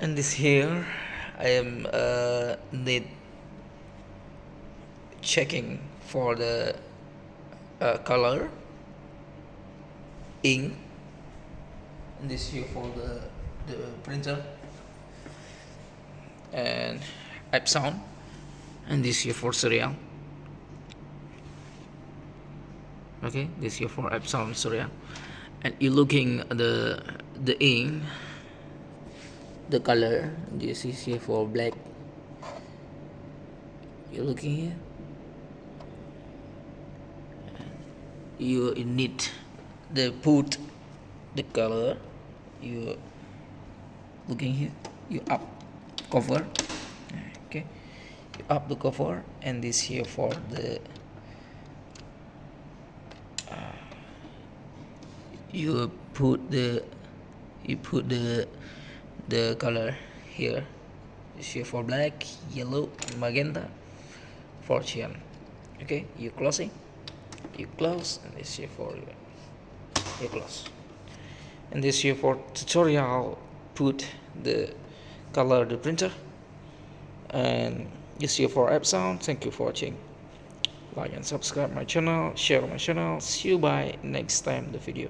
And this here I am need checking for the color, ink, and this here for the printer, and Epson, and this here for serial. Okay, this here for Epson serial. And you're looking at the ink, the color. This is here for black. You're looking here. You need the put the color. You looking here. You up cover. Okay, you up the cover, and this here for the you put the color here. This here for black, yellow, magenta, for cyan. Okay, you closing, you close, and this here for you close. And this here for tutorial, put the color the printer, and this here for Epson. Thank you for watching. Like and subscribe my channel, share my channel. See you by next time the video.